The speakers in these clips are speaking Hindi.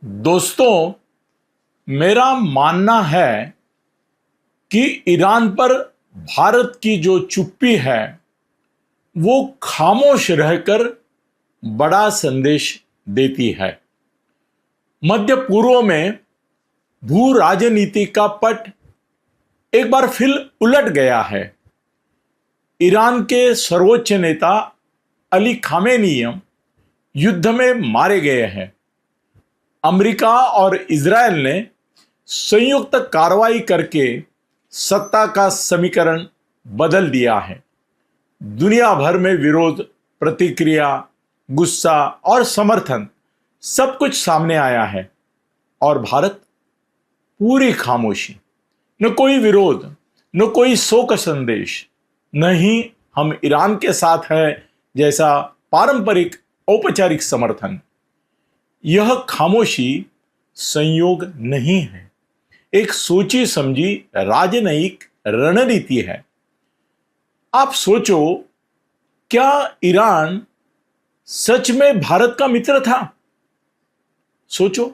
दोस्तों, मेरा मानना है कि ईरान पर भारत की जो चुप्पी है वो खामोश रहकर बड़ा संदेश देती है। मध्य पूर्व में भू राजनीति का पट एक बार फिर उलट गया है। ईरान के सर्वोच्च नेता अली खामेनी युद्ध में मारे गए हैं। अमेरिका और इजरायल ने संयुक्त कार्रवाई करके सत्ता का समीकरण बदल दिया है। दुनिया भर में विरोध, प्रतिक्रिया, गुस्सा और समर्थन सब कुछ सामने आया है और भारत पूरी खामोशी। न कोई विरोध, न कोई शोक संदेश, न ही हम ईरान के साथ हैं जैसा पारंपरिक औपचारिक समर्थन। यह खामोशी संयोग नहीं है, एक सोची समझी राजनयिक रणनीति है। आप सोचो, क्या ईरान सच में भारत का मित्र था? सोचो,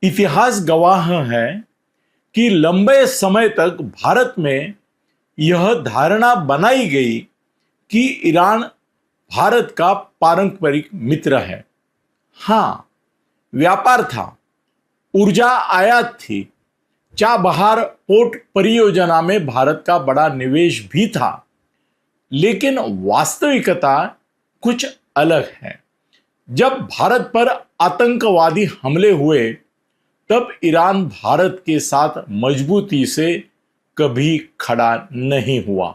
इतिहास गवाह है कि लंबे समय तक भारत में यह धारणा बनाई गई कि ईरान भारत का पारंपरिक मित्र है। हां, व्यापार था, ऊर्जा आयात थी, चाबहार पोर्ट परियोजना में भारत का बड़ा निवेश भी था। लेकिन वास्तविकता कुछ अलग है। जब भारत पर आतंकवादी हमले हुए तब ईरान भारत के साथ मजबूती से कभी खड़ा नहीं हुआ।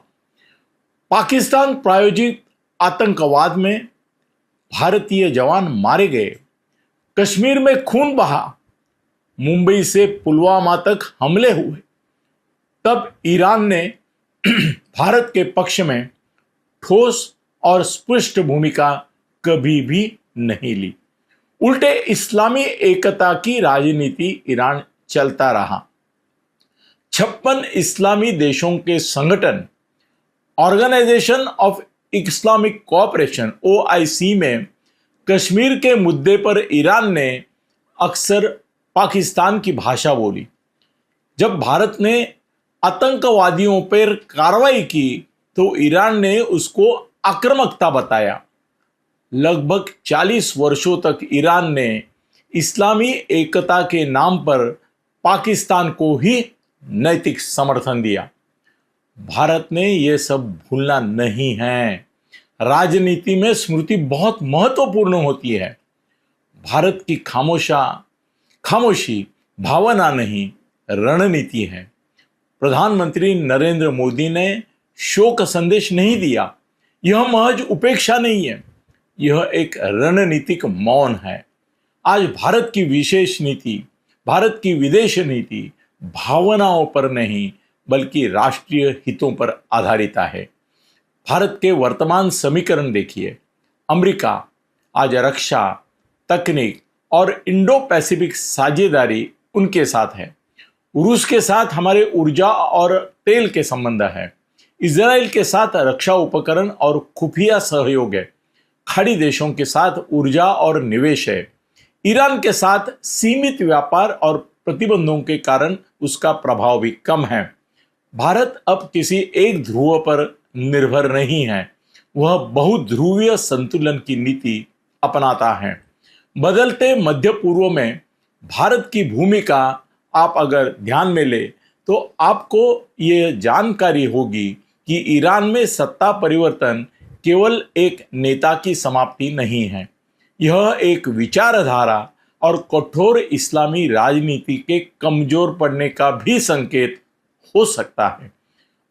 पाकिस्तान प्रायोजित आतंकवाद में भारतीय जवान मारे गए, कश्मीर में खून बहा, मुंबई से पुलवामा तक हमले हुए, तब ईरान ने भारत के पक्ष में ठोस और स्पष्ट भूमिका कभी भी नहीं ली। उल्टे इस्लामी एकता की राजनीति ईरान चलता रहा। 56 इस्लामी देशों के संगठन organisation of Islamic cooperation OIC में कश्मीर के मुद्दे पर ईरान ने अक्सर पाकिस्तान की भाषा बोली। जब भारत ने आतंकवादियों पर कार्रवाई की तो ईरान ने उसको आक्रामकता बताया। लगभग 40 वर्षों तक ईरान ने इस्लामी एकता के नाम पर पाकिस्तान को ही नैतिक समर्थन दिया। भारत ने यह सब भूलना नहीं है। राजनीति में स्मृति बहुत महत्वपूर्ण होती है। भारत की खामोशी भावना नहीं, रणनीति है। प्रधानमंत्री नरेंद्र मोदी ने शोक संदेश नहीं दिया। यह महज उपेक्षा नहीं है, यह एक रणनीतिक मौन है। आज भारत की विशेष नीति, भारत की विदेश नीति भावनाओं पर नहीं बल्कि राष्ट्रीय हितों पर आधारित है। भारत के वर्तमान समीकरण देखिए। अमेरिका आज रक्षा, तकनीक और इंडो पैसिफिक साझेदारी उनके साथ है। रूस के साथ हमारे ऊर्जा और तेल के संबंध है। इजराइल के साथ रक्षा उपकरण और खुफिया सहयोग है। खाड़ी देशों के साथ ऊर्जा और निवेश है। ईरान के साथ सीमित व्यापार और प्रतिबंधों के कारण उसका प्रभाव भी कम है। भारत अब किसी एक ध्रुव पर निर्भर नहीं है, वह बहुध्रुवीय संतुलन की नीति अपनाता है। बदलते मध्य पूर्व में भारत की भूमिका आप अगर ध्यान में ले तो आपको यह जानकारी होगी कि ईरान में सत्ता परिवर्तन केवल एक नेता की समाप्ति नहीं है, यह एक विचारधारा और कठोर इस्लामी राजनीति के कमजोर पड़ने का भी संकेत हो सकता है।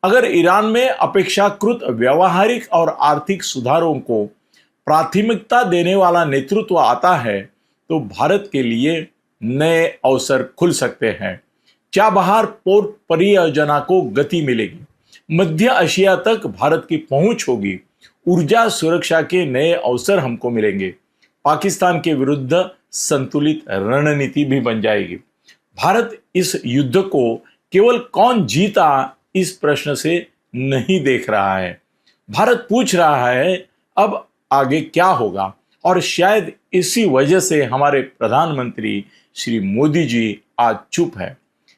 अगर ईरान में अपेक्षाकृत व्यवहारिक और आर्थिक सुधारों को प्राथमिकता देने वाला नेतृत्व आता है तो भारत के लिए नए अवसर खुल सकते हैं। चाबहार पोर्ट परियोजना को गति मिलेगी, मध्य एशिया तक भारत की पहुंच होगी, ऊर्जा सुरक्षा के नए अवसर हमको मिलेंगे, पाकिस्तान के विरुद्ध संतुलित रणनीति भी बन जाएगी। भारत इस युद्ध को केवल कौन जीता इस प्रश्न से नहीं देख रहा है। भारत पूछ रहा है अब आगे क्या होगा, और शायद इसी वजह से हमारे प्रधानमंत्री श्री मोदी जी आज चुप है।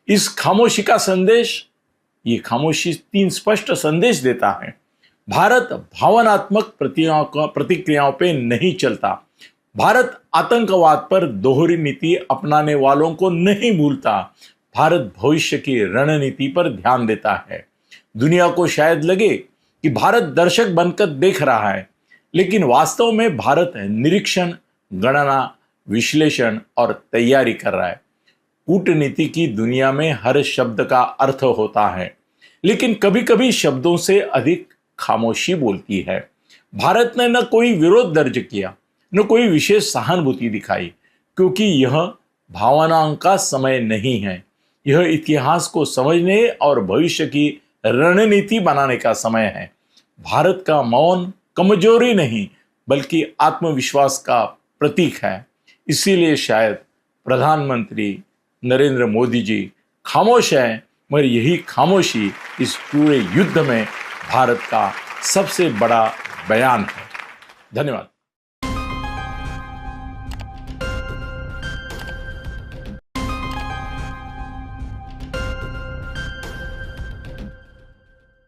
इस खामोशी का संदेश, ये खामोशी 3 स्पष्ट संदेश देता है। भारत भावनात्मक प्रतिक्रियाओं पे नहीं चलता। भारत आतंकवाद पर दोहरी नीति अपनाने वालों को नहीं भूलता। भारत भविष्य की रणनीति पर ध्यान देता है। दुनिया को शायद लगे कि भारत दर्शक बनकर देख रहा है, लेकिन वास्तव में भारत निरीक्षण, गणना, विश्लेषण और तैयारी कर रहा है। कूटनीति की दुनिया में हर शब्द का अर्थ होता है, लेकिन कभी कभी शब्दों से अधिक खामोशी बोलती है। भारत ने न कोई विरोध दर्ज किया, न कोई विशेष सहानुभूति दिखाई, क्योंकि यह भावनाओं का समय नहीं है। यह इतिहास को समझने और भविष्य की रणनीति बनाने का समय है। भारत का मौन कमजोरी नहीं, बल्कि आत्मविश्वास का प्रतीक है। इसीलिए शायद प्रधानमंत्री नरेंद्र मोदी जी खामोश हैं, मगर यही खामोशी इस पूरे युद्ध में भारत का सबसे बड़ा बयान है। धन्यवाद।